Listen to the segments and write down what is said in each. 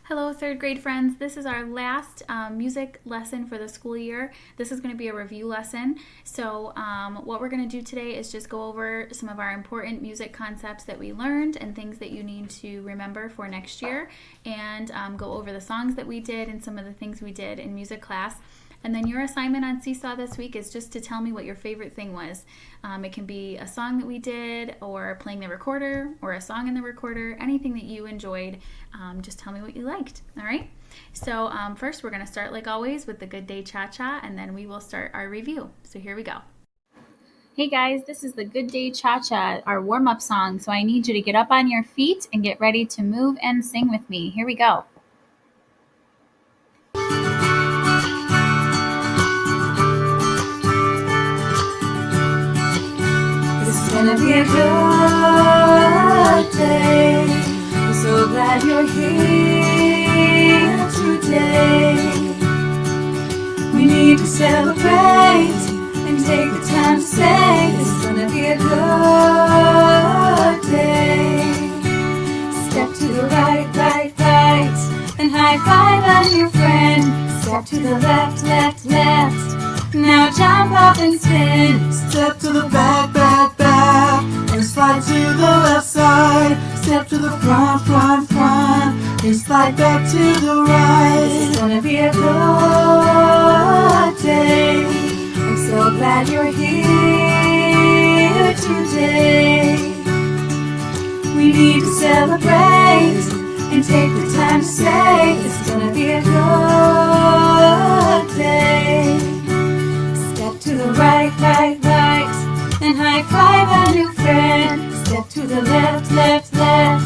Hello, third grade friends. This is our last music lesson for the school year. This is going to be a review lesson. So, what we're going to do today is just go over some of our important music concepts that we learned and things that you need to remember for next year, and go over the songs that we did and some of the things we did in music class. And then your assignment on Seesaw this week is just to tell me what your favorite thing was. It can be a song that we did, or playing the recorder, or a song in the recorder, anything that you enjoyed. Just tell me what you liked, all right? So first we're going to start, like always, with the Good Day Cha-Cha, and then we will start our review. So here we go. Hey guys, this is the Good Day Cha-Cha, our warm-up song. So I need you to get up on your feet and get ready to move and sing with me. Here we go. It's gonna be a good day. I'm so glad you're here today. We need to celebrate and take the time to say it's gonna be a good day. Step to the right, right, right, and high five on your friend. Step to the left, left, left. Now jump up and spin. Step to the back, back, back, and slide to the left side. Step to the front, front, front, and slide back to the right. It's gonna be a good day. I'm so glad you're here today. We need to celebrate and take the time to say it's gonna be a good day. Step to the right, right, right, and high five a new friend. Step to the left, left, left.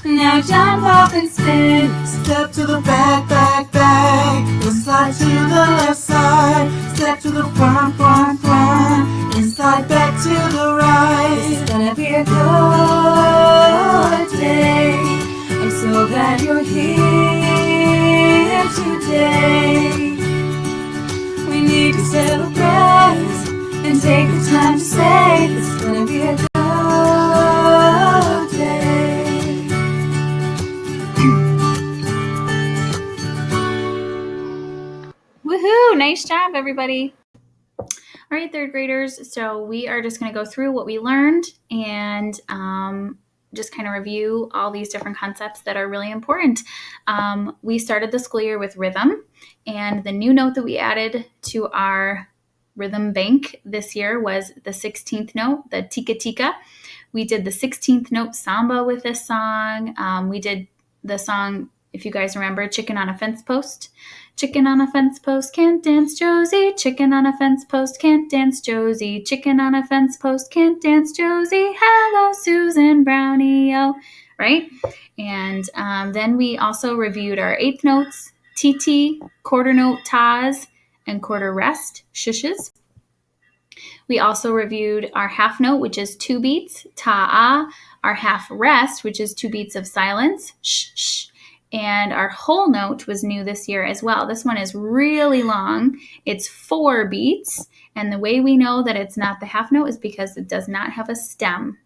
Now jump up and spin. Step to the back, back, back, and slide to the left side. Step to the front, front, front, and slide back to the right. It's gonna be a good day. I'm so glad you're here today. We need to celebrate and take the time to say it's gonna be a good day. Woohoo! Nice job, everybody. All right, third graders. So we are just going to go through what we learned and just kind of review all these different concepts that are really important. We started the school year with rhythm, and the new note that we added to our rhythm bank this year was the 16th note, the tika tika. We did the 16th note samba with this song. We did the song, if you guys remember, Chicken on a Fence Post. Chicken on a fence post can't dance Josie. Chicken on a fence post can't dance Josie. Chicken on a fence post can't dance Josie. Hello, Susan Brownie-o. Right? And then we also reviewed our eighth notes, TT, quarter note tas, and quarter rest, shushes. We also reviewed our half note, which is 2 beats, ta-ah, our half rest, which is 2 beats of silence, shh. And our whole note was new this year as well. This one is really long. It's 4 beats. And the way we know that it's not the half note is because it does not have a stem,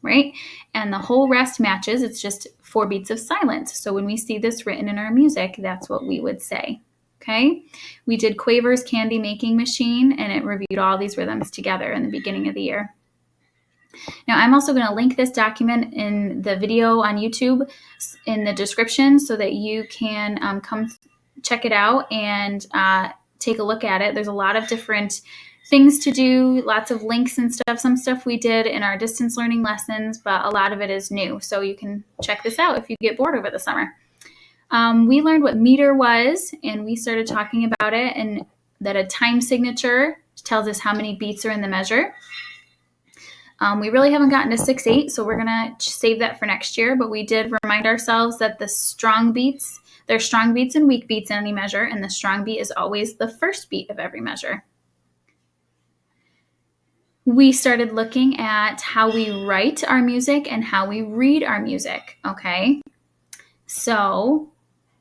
right? And the whole rest matches. It's just 4 beats of silence. So when we see this written in our music, that's what we would say, okay? We did Quaver's Candy Making Machine, and it reviewed all these rhythms together in the beginning of the year. Now, I'm also going to link this document in the video on YouTube in the description so that you can come check it out and take a look at it. There's a lot of different things to do, lots of links and stuff. Some stuff we did in our distance learning lessons, but a lot of it is new. So you can check this out if you get bored over the summer. We learned what meter was, and we started talking about it, and that a time signature tells us how many beats are in the measure. We really haven't gotten to 6/8, so we're going to save that for next year. But we did remind ourselves that the strong beats, there's strong beats and weak beats in any measure, and the strong beat is always the first beat of every measure. We started looking at how we write our music and how we read our music, okay? So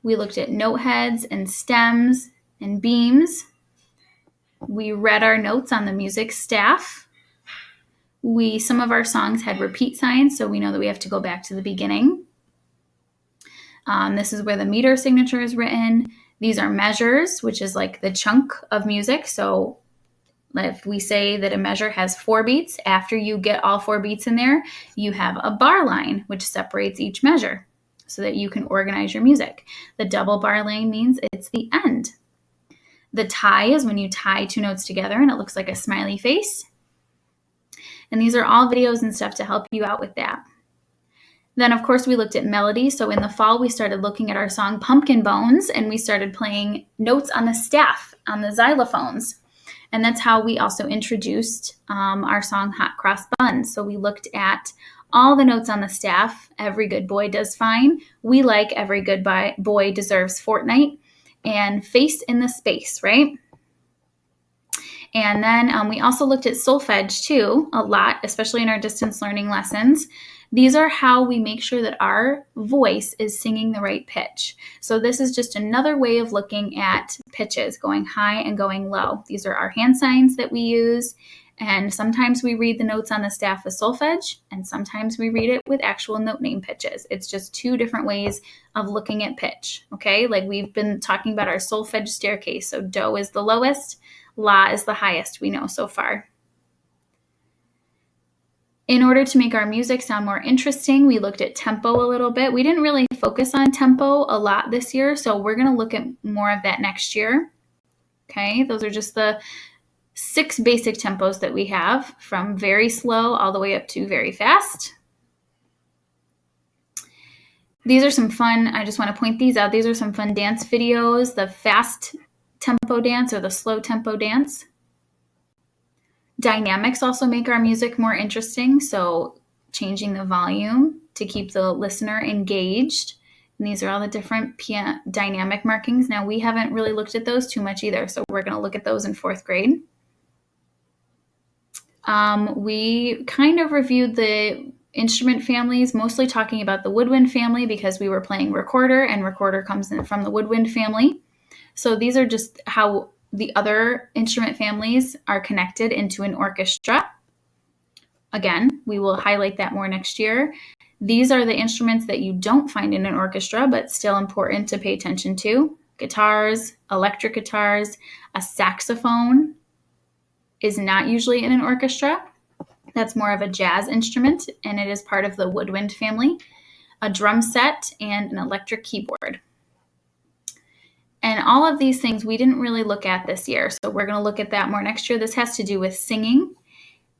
we looked at note heads and stems and beams. We read our notes on the music staff. Some of our songs had repeat signs, so we know that we have to go back to the beginning. This is where the meter signature is written. These are measures, which is like the chunk of music. So if we say that a measure has 4 beats, after you get all 4 beats in there, you have a bar line, which separates each measure so that you can organize your music. The double bar line means it's the end. The tie is when you tie 2 notes together and it looks like a smiley face. And these are all videos and stuff to help you out with that. Then, of course, we looked at melody. So in the fall, we started looking at our song Pumpkin Bones, and we started playing notes on the staff, on the xylophones. And that's how we also introduced our song Hot Cross Buns. So we looked at all the notes on the staff. Every good boy does fine. We like every good boy deserves fortnight. And face in the space, right? And then we also looked at solfege too, a lot, especially in our distance learning lessons. These are how we make sure that our voice is singing the right pitch. So this is just another way of looking at pitches, going high and going low. These are our hand signs that we use. And sometimes we read the notes on the staff as solfege, and sometimes we read it with actual note name pitches. It's just 2 different ways of looking at pitch, okay? Like we've been talking about our solfege staircase. So do is the lowest, la is the highest we know so far. In order to make our music sound more interesting, we looked at tempo a little bit. We didn't really focus on tempo a lot this year, so we're going to look at more of that next year. Okay, those are just the 6 basic tempos that we have, from very slow all the way up to very fast. These are some fun, I just want to point these out. These are some fun dance videos, the fast tempo dance or the slow tempo dance. Dynamics also make our music more interesting, so changing the volume to keep the listener engaged. And these are all the different dynamic markings. Now, we haven't really looked at those too much either, so we're going to look at those in 4th grade. We kind of reviewed the instrument families, mostly talking about the woodwind family because we were playing recorder, and recorder comes in from the woodwind family. So these are just how the other instrument families are connected into an orchestra. Again, we will highlight that more next year. These are the instruments that you don't find in an orchestra, but still important to pay attention to. Guitars, electric guitars, a saxophone is not usually in an orchestra. That's more of a jazz instrument, and it is part of the woodwind family. A drum set and an electric keyboard. And all of these things we didn't really look at this year, so we're going to look at that more next year. This has to do with singing,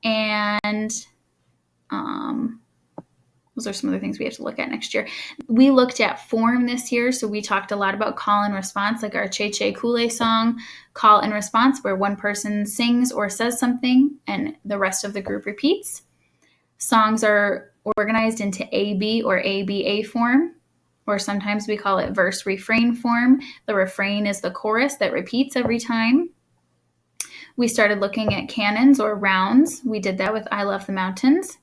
and those are some other things we have to look at next year. We looked at form this year, so we talked a lot about call and response, like our Che Che Kool song, call and response, where one person sings or says something and the rest of the group repeats. Songs are organized into A-B or A-B-A form, or sometimes we call it verse-refrain form. The refrain is the chorus that repeats every time. We started looking at canons or rounds. We did that with I Love the Mountains.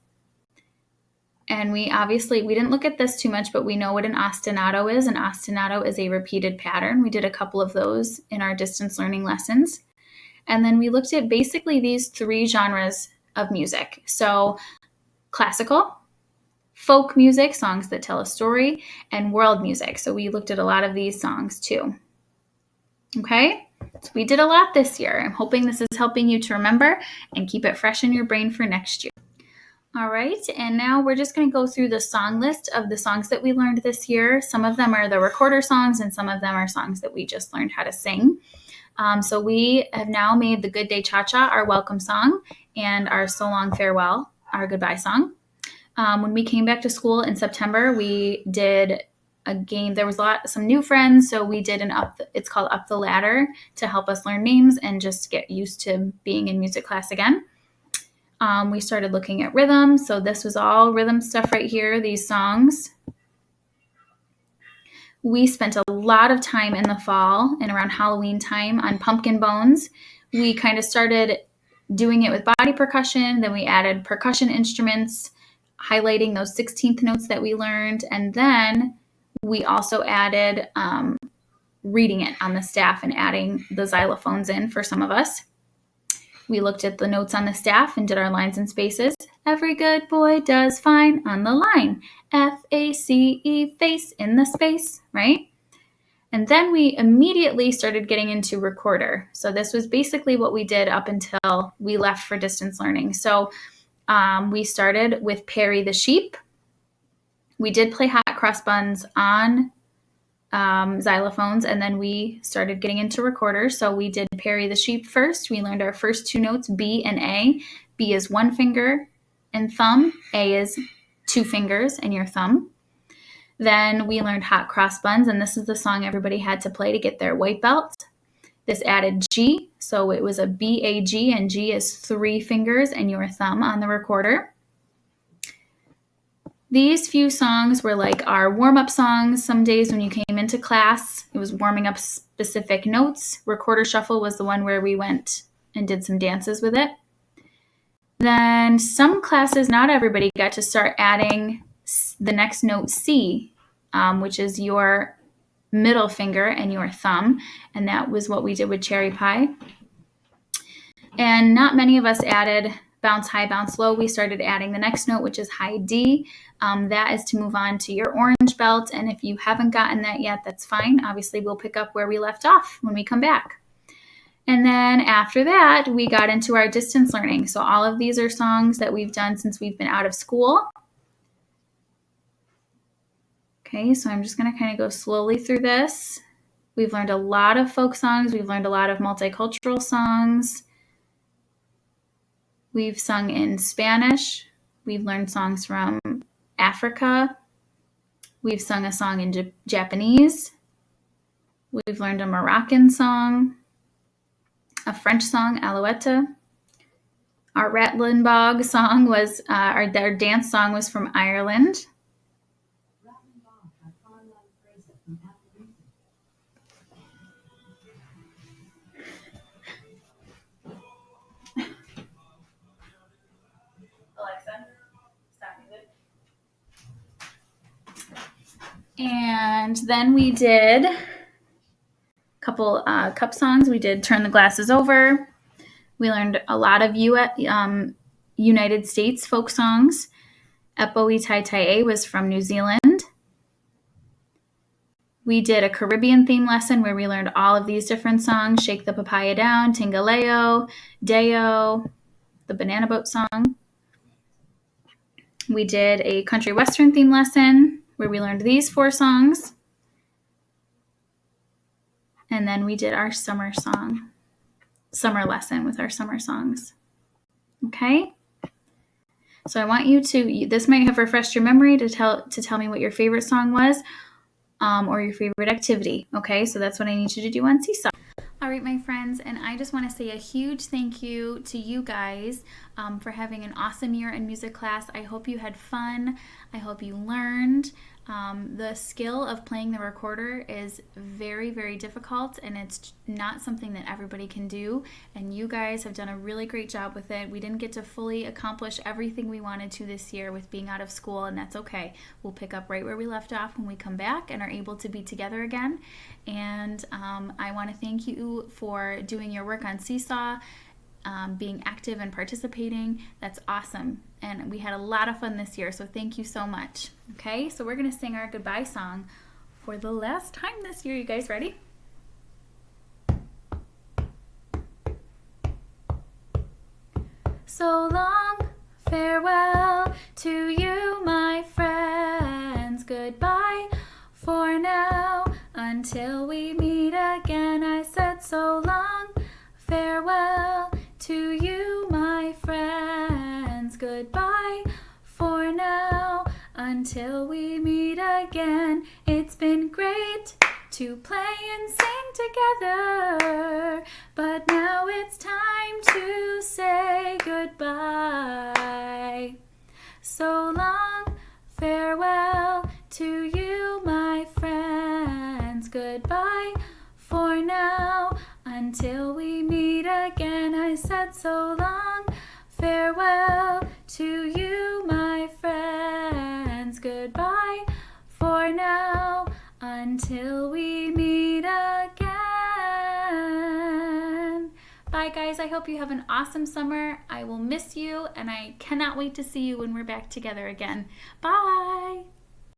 And we didn't look at this too much, but we know what an ostinato is. An ostinato is a repeated pattern. We did a couple of those in our distance learning lessons. And then we looked at basically these 3 genres of music. So classical, folk music, songs that tell a story, and world music. So we looked at a lot of these songs too. Okay, so we did a lot this year. I'm hoping this is helping you to remember and keep it fresh in your brain for next year. All right, and now we're just going to go through the song list of the songs that we learned this year. Some of them are the recorder songs, and some of them are songs that we just learned how to sing. So we have now made the Good Day Cha-Cha our welcome song, and our So Long Farewell our goodbye song. When we came back to school in September, we did a game. There was some new friends, so we did it's called Up the Ladder, to help us learn names and just get used to being in music class again. We started looking at rhythm, so this was all rhythm stuff right here, these songs. We spent a lot of time in the fall and around Halloween time on Pumpkin Bones. We kind of started doing it with body percussion, then we added percussion instruments, highlighting those 16th notes that we learned, and then we also added reading it on the staff and adding the xylophones in for some of us. We looked at the notes on the staff and did our lines and spaces, Every good boy does fine on the line. F-A-C-E, face in the space, right? And then we immediately started getting into recorder. So this was basically what we did up until we left for distance learning. So we started with Perry the sheep. We did play hot cross buns on xylophones, and then we started getting into recorders. So we did Perry the sheep first. We learned our first two notes, B and A. B is one finger and thumb. A is two fingers and your thumb. Then we learned hot cross buns, and this is the song everybody had to play to get their white belt. This added G, so it was a B-A-G, and G is three fingers and your thumb on the recorder. These few songs were like our warm-up songs. Some days when you came into class, it was warming up specific notes. Recorder shuffle was the one where we went and did some dances with it. Then some classes, not everybody, got to start adding the next note C, which is your middle finger and your thumb, and that was what we did with Cherry Pie. And not many of us added bounce high, bounce low. We started adding the next note, which is high D. That is to move on to your orange belt, and if you haven't gotten that yet, that's fine. Obviously, we'll pick up where we left off when we come back. And then after that, we got into our distance learning. So all of these are songs that we've done since we've been out of school. Okay, so I'm just going to kind of go slowly through this. We've learned a lot of folk songs. We've learned a lot of multicultural songs. We've sung in Spanish. We've learned songs from Africa. We've sung a song in Japanese. We've learned a Moroccan song, a French song, Alouette. Our Rattlin' song was, our dance song was from Ireland. Alexa, stop music. And then we did a couple cup songs. We did Turn the Glasses Over. We learned a lot of United States folk songs. Epoe Tai Tai A was from New Zealand. We did a Caribbean theme lesson where we learned all of these different songs. Shake the Papaya Down, Tingaleo, Deo, the Banana Boat song. We did a country western theme lesson where we learned these four songs. And then we did our summer lesson with our summer songs. Okay? So I want you to, this might have refreshed your memory to tell me what your favorite song was, or your favorite activity. Okay? So that's what I need you to do on Seesaw. All right, my friends, and I just want to say a huge thank you to you guys for having an awesome year in music class. I hope you had fun. I hope you learned. The skill of playing the recorder is very, very difficult, and it's not something that everybody can do, and you guys have done a really great job with it. We didn't get to fully accomplish everything we wanted to this year with being out of school, and that's okay. We'll pick up right where we left off when we come back and are able to be together again. And I want to thank you for doing your work on Seesaw, being active and participating. That's awesome. And we had a lot of fun this year, so thank you so much. Okay, so we're going to sing our goodbye song for the last time this year. You guys ready? So long, farewell to you, my friends. Goodbye for now, until we meet again. I said so long, farewell to you, my friends. Goodbye for now, until we meet again. It's been great to play and sing together, but now it's time to say goodbye. So long, farewell to you, my friends. Goodbye for now, until we meet again. I said so long, farewell to you, my friends. Goodbye for now, until we meet again. Bye, guys. guys, I hope you have an awesome summer. I will miss you, and I cannot wait to see you when we're back together again. Bye!